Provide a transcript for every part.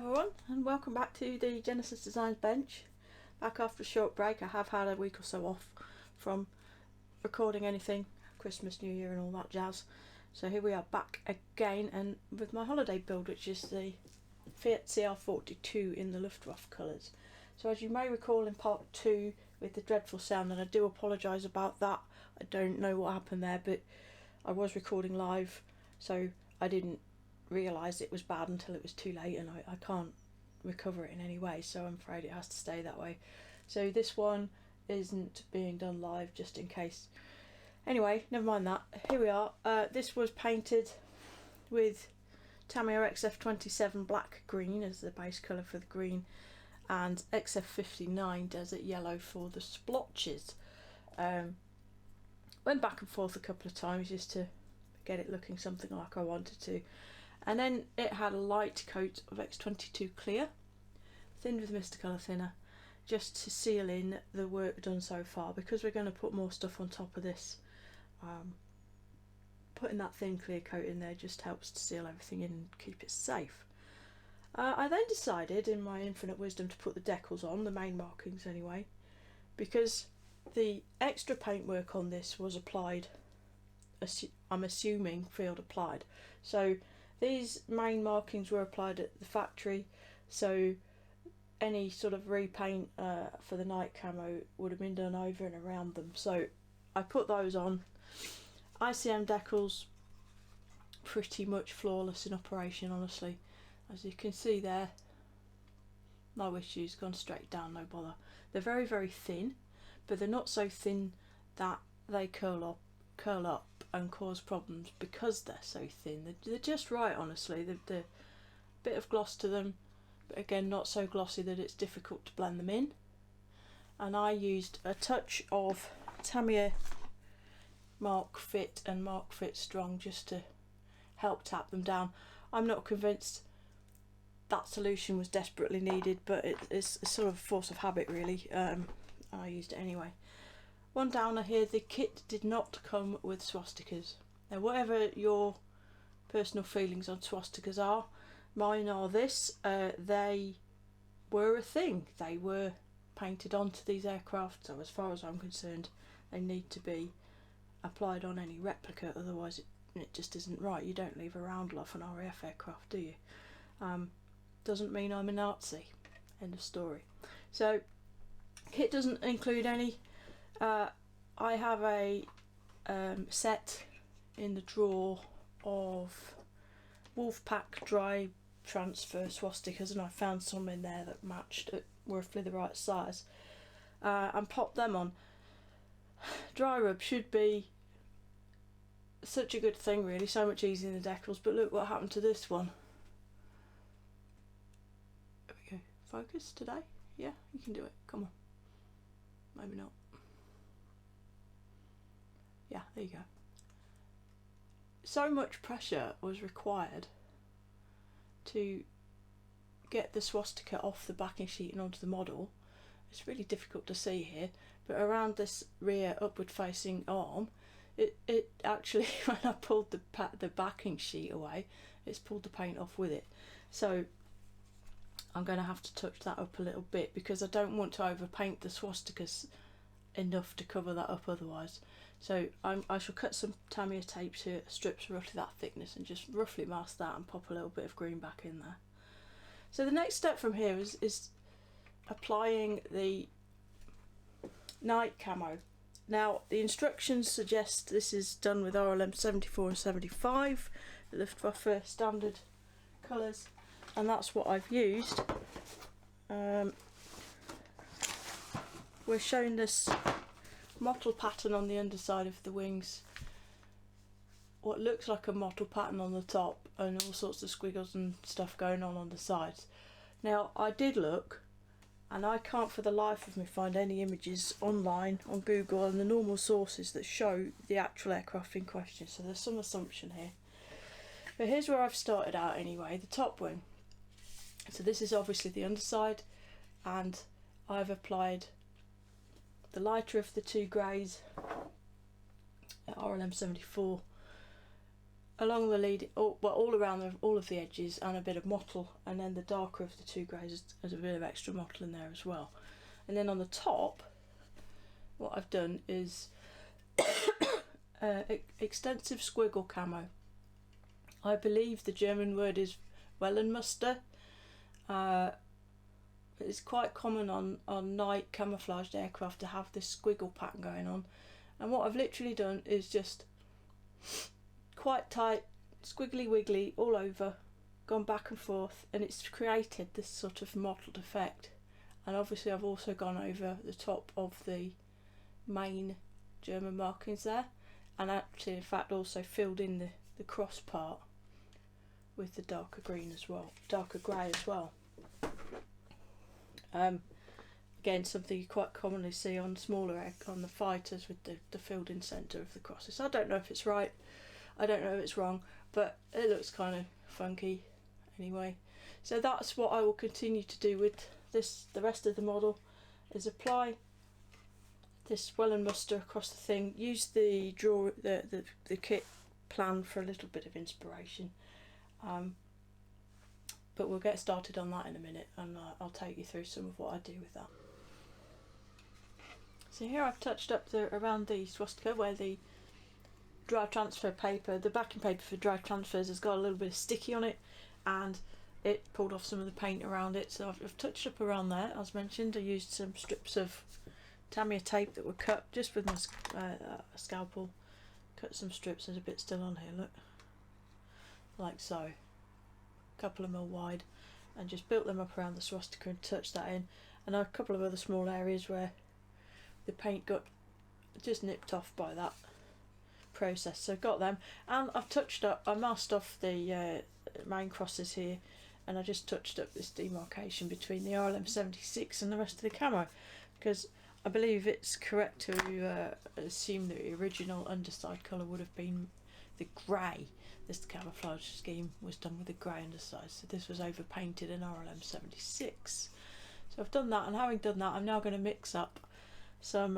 everyone, and welcome back to the Genesis Designs bench. Back after a short break. I have had a week or so off from recording anything, Christmas, New Year and all that jazz. So here we are back again, and with my holiday build, which is the Fiat CR.42 in the Luftwaffe colours. So as you may recall in part 2 with the dreadful sound, and I do apologise about that, I don't know what happened there, but I was recording live, so I didn't realise it was bad until it was too late, and I can't recover it in any way, so I'm afraid it has to stay that way. So this one isn't being done live, just in case. Anyway, never mind that. Here we are. This was painted with Tamiya XF27 black green as the base colour for the green, and XF59 desert yellow for the splotches. Went back and forth a couple of times just to get it looking something like I wanted to. And then it had a light coat of X22 clear, thinned with Mr. Colour Thinner, just to seal in the work done so far, because we're going to put more stuff on top of this. Putting that thin clear coat in there just helps to seal everything in and keep it safe. I then decided, in my infinite wisdom, to put the decals on, the main markings anyway, because the extra paintwork on this was applied, I'm assuming field applied. So these main markings were applied at the factory, so any sort of repaint for the night camo would have been done over and around them. So I put those on. ICM decals, pretty much flawless in operation, honestly. As you can see there, no issues, gone straight down, no bother. They're very, very thin, but they're not so thin that they curl up and cause problems because they're so thin. They're just right, honestly. They're a bit of gloss to them, but again not so glossy that it's difficult to blend them in. And I used a touch of Tamiya Mark Fit and Mark Fit Strong just to help tap them down. I'm not convinced that solution was desperately needed, but it's a sort of force of habit really. I used it anyway. One downer here, the kit did not come with swastikas. Now whatever your personal feelings on swastikas are, mine are this. They were a thing. They were painted onto these aircraft, so as far as I'm concerned they need to be applied on any replica, otherwise it just isn't right. You don't leave a roundel off an RAF aircraft, do you? Doesn't mean I'm a Nazi. End of story. So kit doesn't include any. I have a set in the drawer of Wolfpack dry transfer swastikas, and I found some in there that matched, roughly the right size, and popped them on. Dry rub should be such a good thing really, so much easier than the decals, but look what happened to this one. There we go. Focus today? Yeah, you can do it, come on. Maybe not. Yeah, there you go. So much pressure was required to get the swastika off the backing sheet and onto the model. It's really difficult to see here, but around this rear upward facing arm, it actually, when I pulled the backing sheet away, it's pulled the paint off with it. So I'm going to have to touch that up a little bit, because I don't want to overpaint the swastikas enough to cover that up otherwise. So I shall cut some Tamiya tapes here, strips roughly that thickness, and just roughly mask that and pop a little bit of green back in there. So the next step from here is applying the night camo. Now the instructions suggest this is done with RLM 74 and 75, the Luftwaffe standard colours, and that's what I've used. We're showing this mottle pattern on the underside of the wings, what looks like a mottle pattern on the top, and all sorts of squiggles and stuff going on the sides. Now I did look, and I can't for the life of me find any images online on Google and the normal sources that show the actual aircraft in question, so there's some assumption here. But here's where I've started out anyway, the top wing. So this is obviously the underside, and I've applied the lighter of the two greys at RLM 74 along the lead, all around all of the edges, and a bit of mottle, and then the darker of the two greys has a bit of extra mottle in there as well. And then on the top, what I've done is extensive squiggle camo. I believe the German word is Wellenmuster. It's quite common on night camouflaged aircraft to have this squiggle pattern going on, and what I've literally done is just quite tight, squiggly wiggly all over, gone back and forth, and it's created this sort of mottled effect. And obviously I've also gone over the top of the main German markings there, and actually in fact also filled in the cross part with the darker green as well, darker grey as well. Again, something you quite commonly see on smaller on the fighters with the filled in centre of the crosses. I don't know if it's right, I don't know if it's wrong, but it looks kind of funky anyway. So that's what I will continue to do with this. The rest of the model is apply this Wellenmuster across the thing. Use the kit plan for a little bit of inspiration. But we'll get started on that in a minute, and I'll take you through some of what I do with that. So here I've touched up around the swastika where the dry transfer paper, the backing paper for dry transfers, has got a little bit of sticky on it, and it pulled off some of the paint around it. So I've touched up around there. As mentioned, I used some strips of Tamiya tape that were cut just with my scalpel. Cut some strips, there's a bit still on here, look, like so. Couple of mil wide, and just built them up around the swastika and touched that in, and a couple of other small areas where the paint got just nipped off by that process. So I've got them, and I've touched up, I masked off the main crosses here, and I just touched up this demarcation between the RLM 76 and the rest of the camo, because I believe it's correct to assume that the original underside colour would have been the grey. This camouflage scheme was done with a grey underside, so this was overpainted in RLM 76. So I've done that, and having done that, I'm now going to mix up some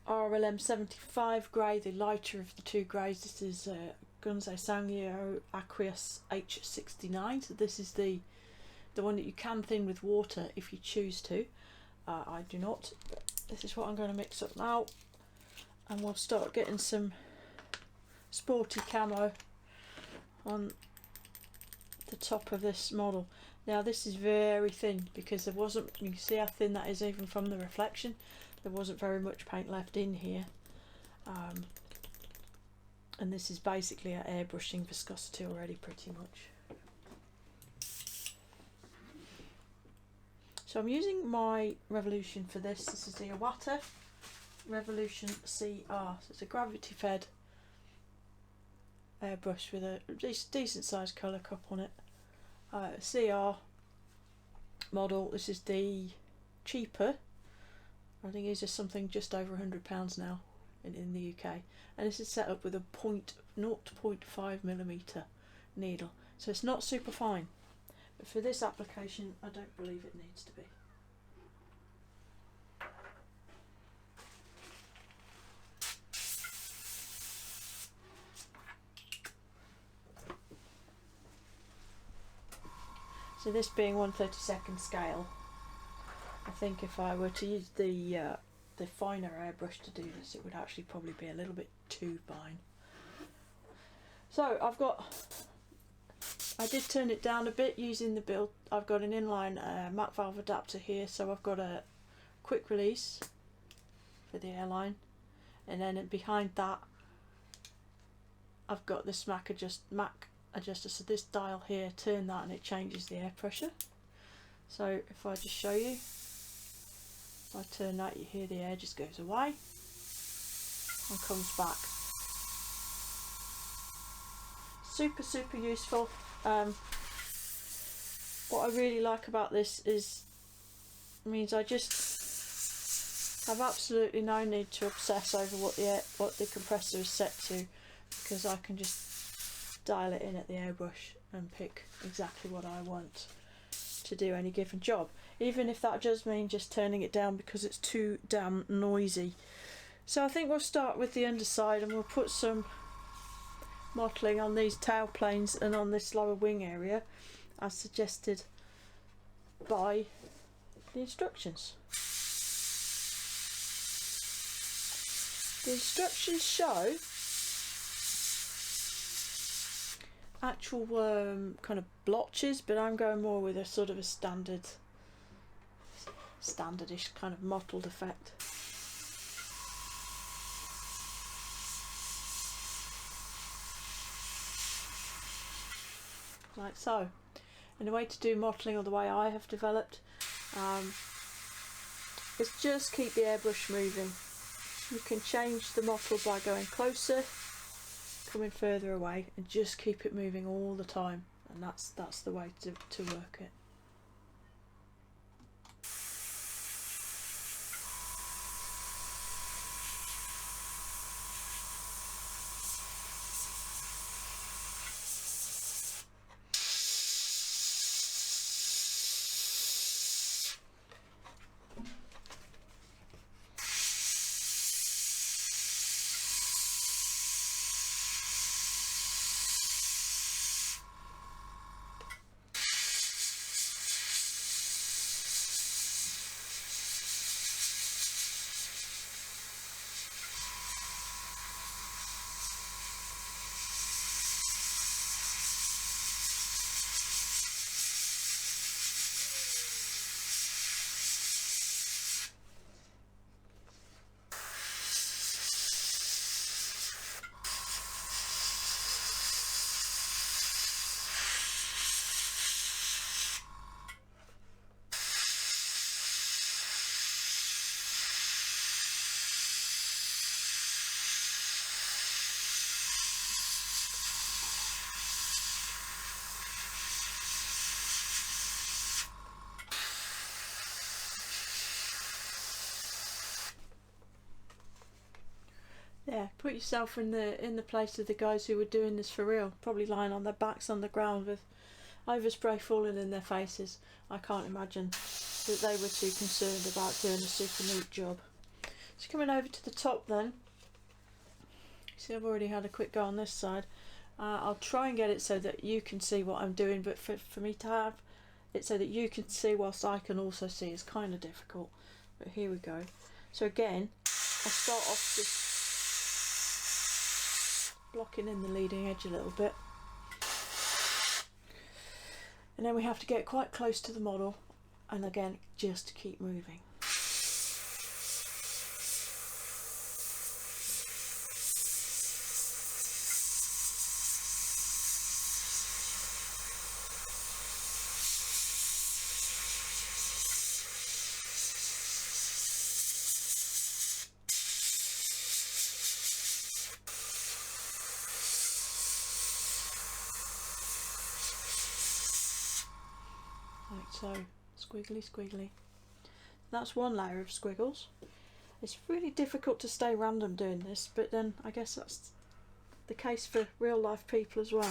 RLM 75 grey, the lighter of the two greys. This is Gunze Sangyo Aqueous H69, so this is the one that you can thin with water if you choose to. I do not. This is what I'm going to mix up now, and we'll start getting some sporty camo on the top of this model. Now this is very thin because there wasn't, you can see how thin that is even from the reflection. There wasn't very much paint left in here, and this is basically at airbrushing viscosity already pretty much. So I'm using my Revolution for this. This is the Iwata Revolution CR, so it's a gravity fed airbrush with a decent sized colour cup on it. CR model. This is the cheaper, I think it's just something just over £100 now in the UK, and this is set up with a 0.5mm needle, so it's not super fine, but for this application I don't believe it needs to be. So this being 1/32 scale, I think if I were to use the finer airbrush to do this, it would actually probably be a little bit too fine. So I did turn it down a bit using the build. I've got an inline mat valve adapter here, so I've got a quick release for the airline, and then behind that I've got this Mac adjuster, so this dial here, turn that and it changes the air pressure. So if I just show you, if I turn that, you hear the air just goes away and comes back. Super useful. What I really like about this is it means I just have absolutely no need to obsess over what the compressor is set to, because I can just dial it in at the airbrush and pick exactly what I want to do any given job, even if that does mean just turning it down because it's too damn noisy. So I think we'll start with the underside, and we'll put some modelling on these tail planes and on this lower wing area as suggested by the instructions. The instructions show actual kind of blotches, but I'm going more with a sort of a standardish kind of mottled effect. Like so. And the way to do mottling, or the way I have developed, is just keep the airbrush moving. You can change the mottle by going closer, coming further away, and just keep it moving all the time, and that's the way to work it. Yeah, put yourself in the place of the guys who were doing this for real, probably lying on their backs on the ground with overspray falling in their faces. I can't imagine that they were too concerned about doing a super neat job. So coming over to the top then, see I've already had a quick go on this side. I'll try and get it so that you can see what I'm doing, but for me to have it so that you can see whilst I can also see is kind of difficult. But here we go. So again, I'll start off just blocking in the leading edge a little bit, and then we have to get quite close to the model, and again just keep moving. Like so, squiggly squiggly. That's one layer of squiggles. It's really difficult to stay random doing this, but then I guess that's the case for real life people as well.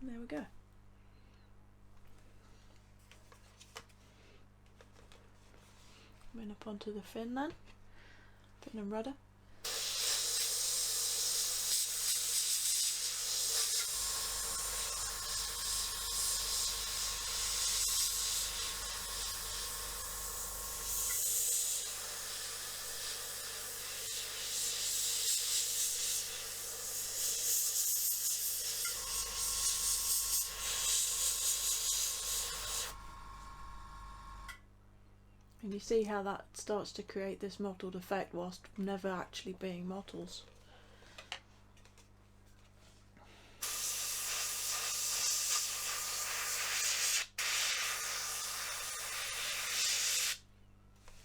And there we go. Coming up onto the fin then, fin and rudder. And you see how that starts to create this mottled effect whilst never actually being mottles.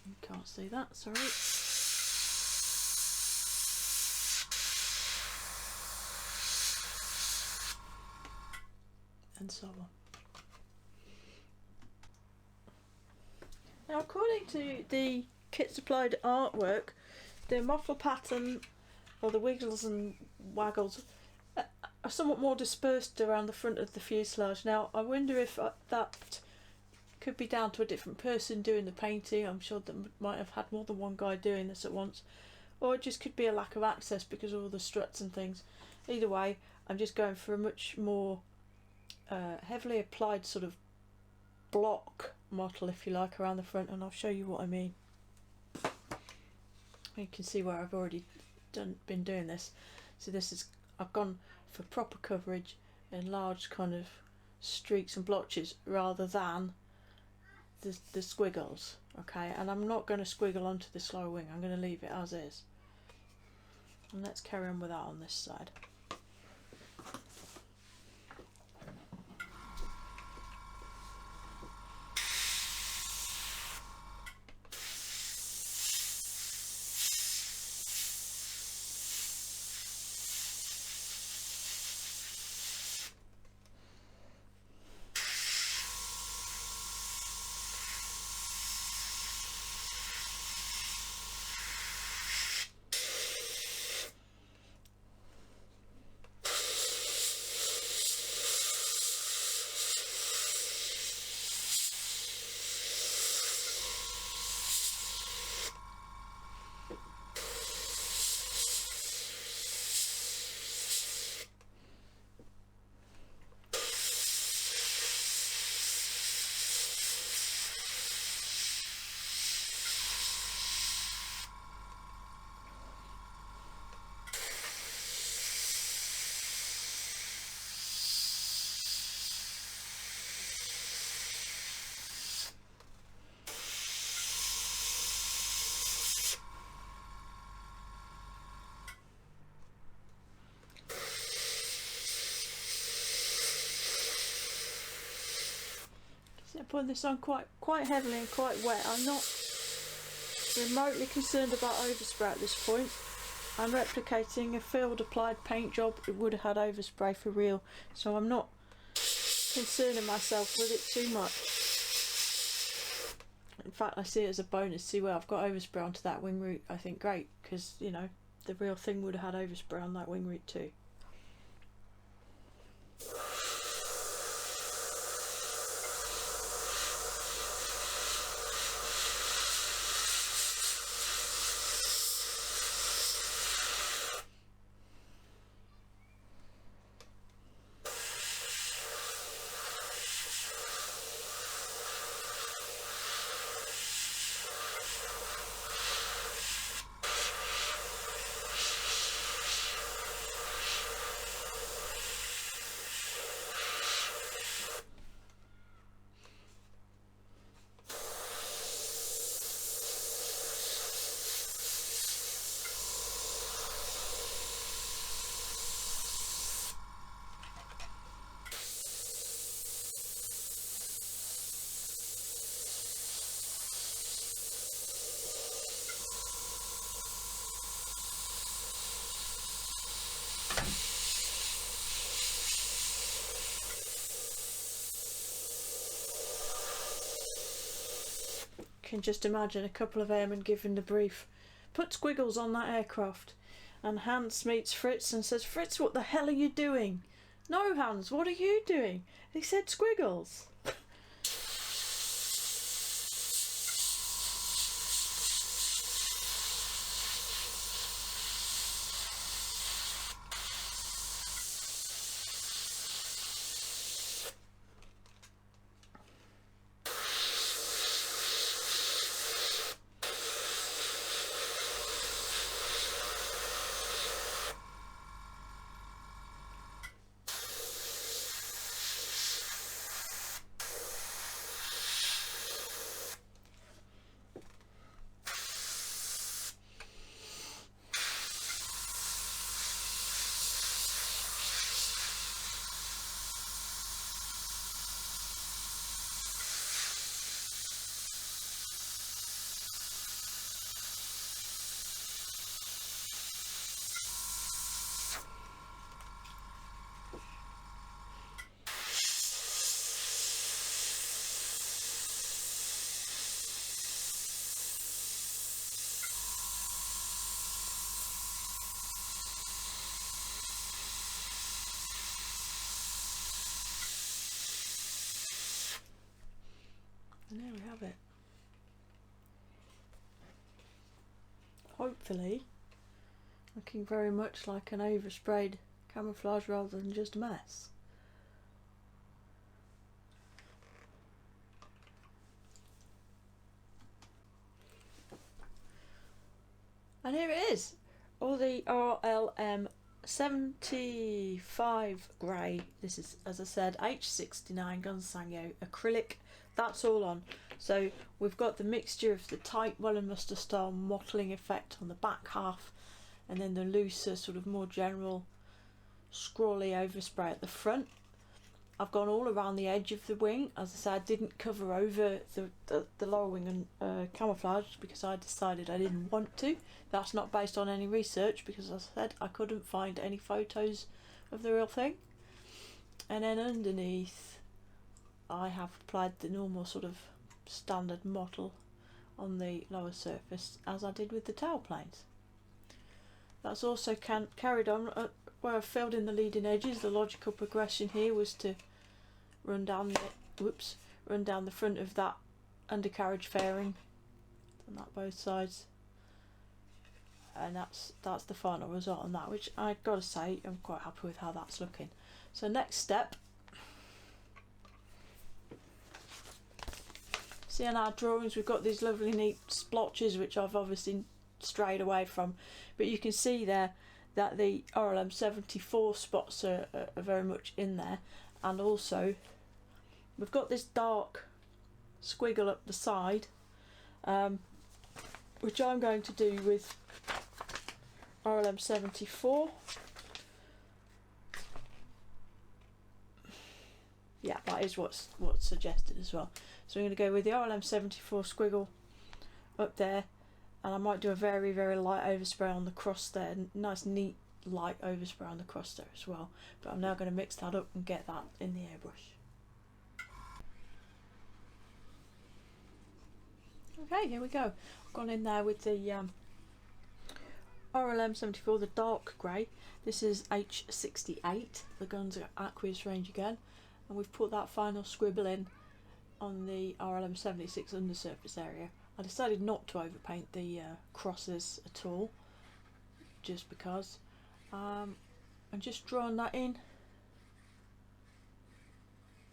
You can't see that, sorry. And so on. Now, according to the kit supplied artwork, the mottle pattern or the wiggles and waggles, are somewhat more dispersed around the front of the fuselage. Now, I wonder if that could be down to a different person doing the painting. I'm sure that might have had more than one guy doing this at once. Or it just could be a lack of access because of all the struts and things. Either way, I'm just going for a much more heavily applied sort of block model, if you like, around the front, and I'll show you what I mean. You can see where I've already been doing this. So this is, I've gone for proper coverage in large kind of streaks and blotches rather than the squiggles. Okay, and I'm not going to squiggle onto this lower wing. I'm going to leave it as is. And let's carry on with that on this side. I'm putting this on quite heavily and quite wet. I'm not remotely concerned about overspray at this point. I'm replicating a field applied paint job. It would have had overspray for real, so I'm not concerning myself with it too much. In fact, I see it as a bonus. See where I've got overspray onto that wing root. I think great, because you know the real thing would have had overspray on that wing root too. Can just imagine a couple of airmen giving the brief, put squiggles on that aircraft, and Hans meets Fritz and says, Fritz, what the hell are you doing? No, Hans, what are you doing? He said squiggles. hopefully looking very much like an oversprayed camouflage rather than just a mess. And here it is, all the RLM 75 grey. This is, as I said, H69 Gonsanyo acrylic. That's all on. So we've got the mixture of the tight Wellenmuster style mottling effect on the back half, and then the looser, sort of more general scrawly overspray at the front. I've gone all around the edge of the wing. As I said, I didn't cover over the lower wing and camouflage because I decided I didn't want to. That's not based on any research because, as I said, I couldn't find any photos of the real thing. And then underneath I have applied the normal sort of standard mottle on the lower surface, as I did with the tail planes. That's also carried on where I filled in the leading edges. The logical progression here was to run down the front of that undercarriage fairing on that both sides, and that's the final result on that, which I gotta say I'm quite happy with how that's looking. So next step, see in our drawings we've got these lovely neat splotches which I've obviously strayed away from, but you can see there that the RLM 74 spots are very much in there, and also we've got this dark squiggle up the side, which I'm going to do with RLM 74. Yeah, that is what's suggested as well. So I'm going to go with the RLM 74 squiggle up there, and I might do a very, very light overspray on the cross there, nice neat light overspray on the cross there as well. But I'm now going to mix that up and get that in the airbrush. Okay, here we go. I've gone in there with the RLM 74, the dark grey. This is H68, the Guns Aqueous range again, and we've put that final scribble in on the RLM 76 undersurface area. I decided not to overpaint the crosses at all, just because. I'm just drawing that in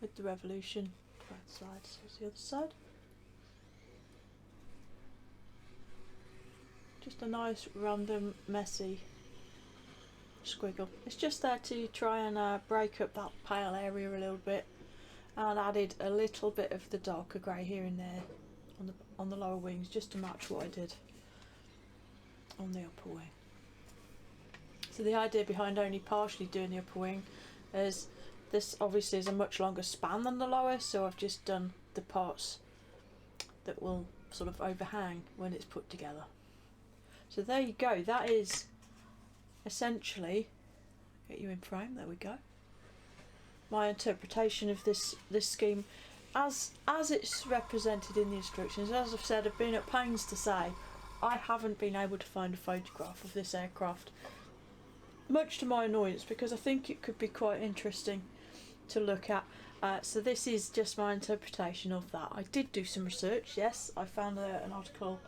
with the revolution both sides. Here's the other side. Just a nice random messy squiggle. It's just there to try and break up that pale area a little bit, and added a little bit of the darker grey here and there on the lower wings, just to match what I did on the upper wing. So the idea behind only partially doing the upper wing is this obviously is a much longer span than the lower, so I've just done the parts that will sort of overhang when it's put together. So there you go, that is essentially, get you in frame, there we go, my interpretation of this scheme as it's represented in the instructions. As I've said, I've been at pains to say I haven't been able to find a photograph of this aircraft, much to my annoyance, because I think it could be quite interesting to look at. So this is just my interpretation of that. I did do some research, yes. I found an article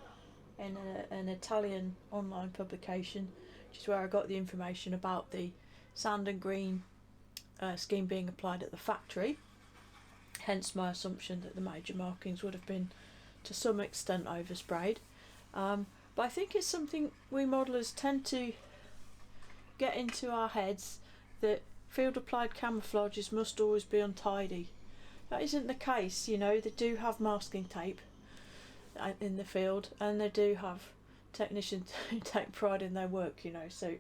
in an Italian online publication, which is where I got the information about the sand and green scheme being applied at the factory, hence my assumption that the major markings would have been to some extent oversprayed. But I think it's something we modellers tend to get into our heads, that field applied camouflages must always be untidy. That isn't the case, you know. They do have masking tape in the field, and they do have technicians who take pride in their work, you know, so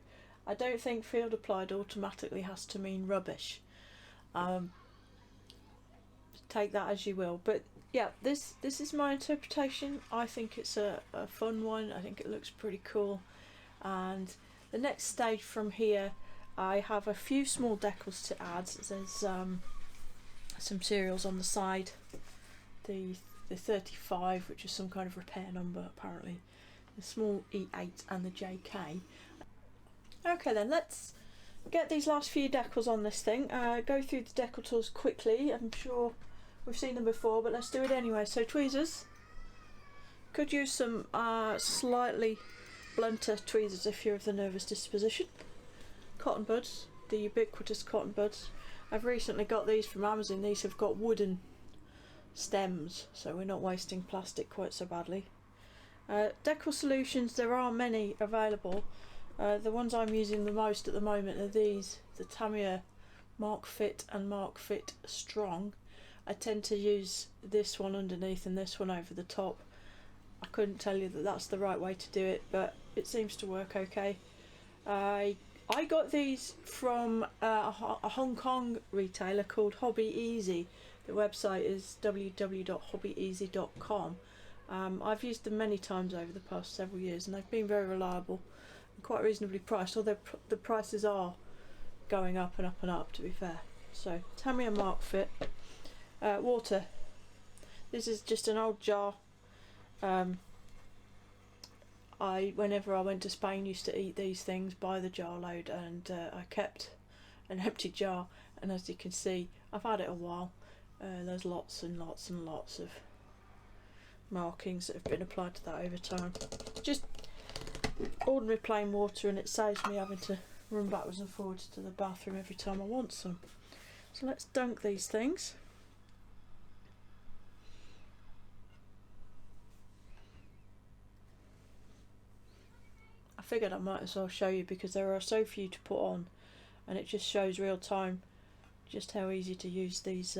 I don't think field applied automatically has to mean rubbish. Take that as you will, but yeah, this is my interpretation. I think it's a fun one. I think it looks pretty cool, and the next stage from here, I have a few small decals to add. There's some serials on the side, the 35, which is some kind of repair number apparently, the small E8 and the JK. Okay then, let's get these last few decals on this thing. Go through the decal tools quickly. I'm sure we've seen them before, but let's do it anyway. So tweezers, could use some slightly blunter tweezers if you're of the nervous disposition. Cotton buds, the ubiquitous cotton buds. I've recently got these from Amazon. These have got wooden stems, so we're not wasting plastic quite so badly. Decal solutions, there are many available. The ones I'm using the most at the moment are these, the Tamiya Mark Fit and Mark Fit Strong. I tend to use this one underneath and this one over the top. I couldn't tell you that that's the right way to do it, but it seems to work okay. I got these from a Hong Kong retailer called Hobby Easy. The website is www.hobbyeasy.com. I've used them many times over the past several years and they've been very reliable and quite reasonably priced, although the prices are going up and up and up, to be fair. So Tamiya Mark Fit. Water. This is just an old jar. Whenever I went to Spain, used to eat these things by the jar load, and I kept an empty jar, and as you can see I've had it a while. There's lots and lots and lots of markings that have been applied to that over time. Just ordinary plain water, and it saves me having to run backwards and forwards to the bathroom every time I want some. So let's dunk these things. I figured I might as well show you because there are so few to put on, and it just shows real time just how easy to use these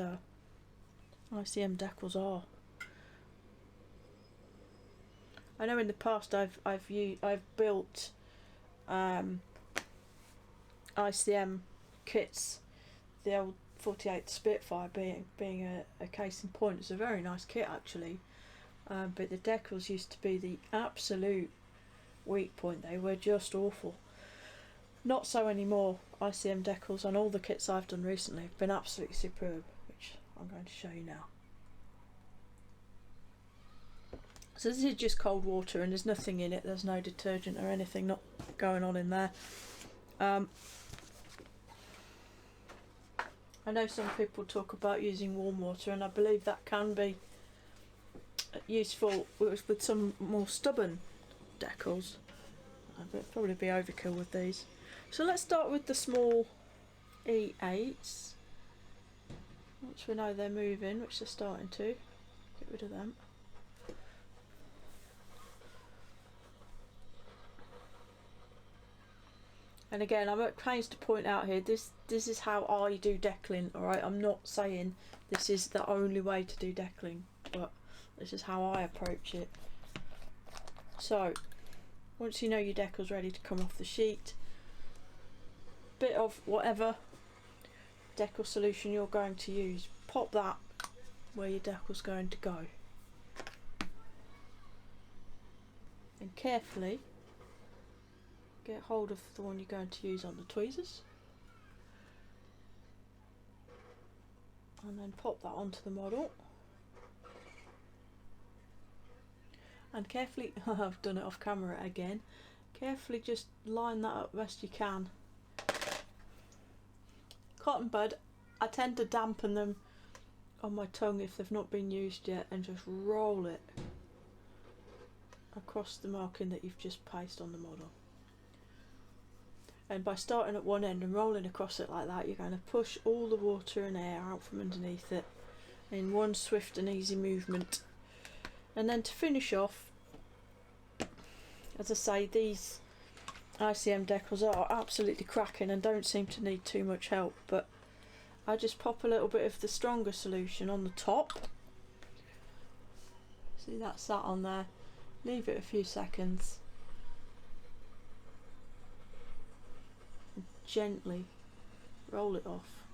ICM decals are. I know in the past I've built ICM kits, the old 48 Spitfire being a case in point. It's a very nice kit actually, but the decals used to be the absolute weak point. They were just awful. Not so anymore. ICM decals on all the kits I've done recently have been absolutely superb, which I'm going to show you now. So this is just cold water and there's nothing in it, there's no detergent or anything not going on in there. I know some people talk about using warm water, and I believe that can be useful with some more stubborn decals. It'd probably be overkill with these. So let's start with the small E8s. Once we know they're moving, which they're starting to, get rid of them. And again, I'm at pains to point out here, this is how I do decaling, alright? I'm not saying this is the only way to do decaling, but this is how I approach it. So, once you know your decal's ready to come off the sheet, bit of whatever decal solution you're going to use, pop that where your decal's going to go. And carefully get hold of the one you're going to use on the tweezers, and then pop that onto the model, and carefully, I've done it off camera again, carefully just line that up best you can. Cotton bud, I tend to dampen them on my tongue if they've not been used yet, and just roll it across the marking that you've just pasted on the model. And by starting at one end and rolling across it like that, you're going to push all the water and air out from underneath it in one swift and easy movement. And then to finish off, as I say, these ICM decals are absolutely cracking and don't seem to need too much help, but I just pop a little bit of the stronger solution on the top. See, that's that on there. Leave it a few seconds. Gently roll it off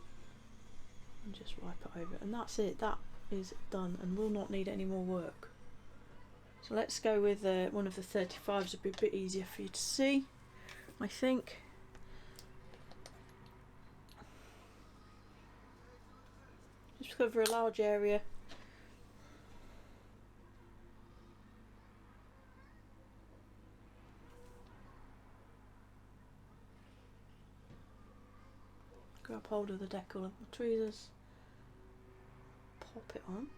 and just wipe it over, and that's it. That is done and will not need any more work. So let's go with one of the 35s. It'll be a bit easier for you to see, I think. Just cover a large area. Grab hold of the decal of the tweezers, pop it on.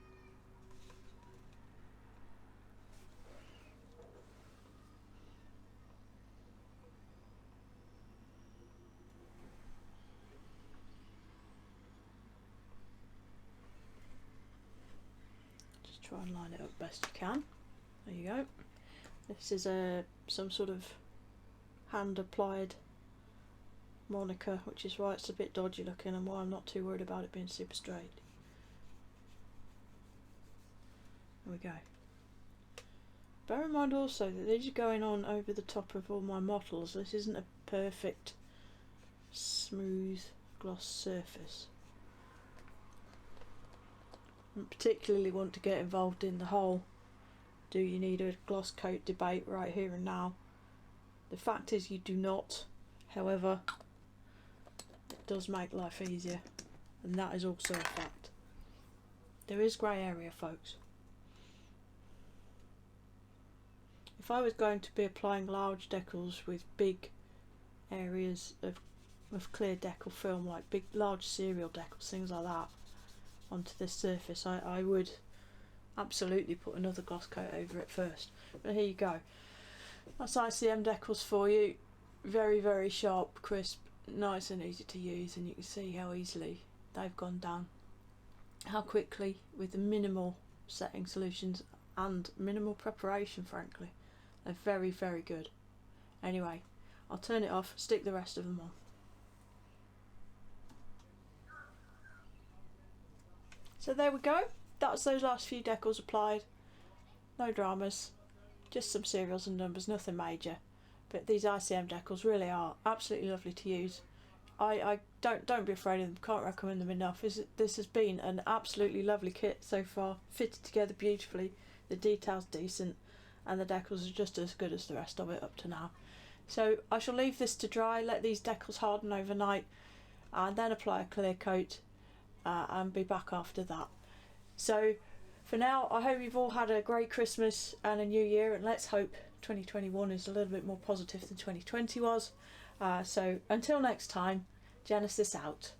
Try and line it up best you can. There you go. This is some sort of hand applied moniker, which is why it's a bit dodgy looking and why I'm not too worried about it being super straight. There we go. Bear in mind also that these are going on over the top of all my models. This isn't a perfect smooth gloss surface. I don't particularly want to get involved in the whole do you need a gloss coat debate right here and now. The fact is you do not. However, it does make life easier, and that is also a fact. There is grey area, folks. If I was going to be applying large decals with big areas of clear decal film, like large serial decals, things like that, onto this surface, I would absolutely put another gloss coat over it first. But here you go. That's ICM decals for you. Very, very sharp, crisp, nice and easy to use, and you can see how easily they've gone down. How quickly, with the minimal setting solutions and minimal preparation, frankly. They're very, very good. Anyway, I'll turn it off, stick the rest of them on. So there we go. That's those last few decals applied. No dramas, just some serials and numbers, nothing major. But these ICM decals really are absolutely lovely to use. I don't be afraid of them, can't recommend them enough. This has been an absolutely lovely kit so far, fitted together beautifully, the detail's decent, and the decals are just as good as the rest of it up to now. So I shall leave this to dry, let these decals harden overnight, and then apply a clear coat and be back after that. So for now, I hope you've all had a great Christmas and a new year, and let's hope 2021 is a little bit more positive than 2020 was. So until next time, Genesis out.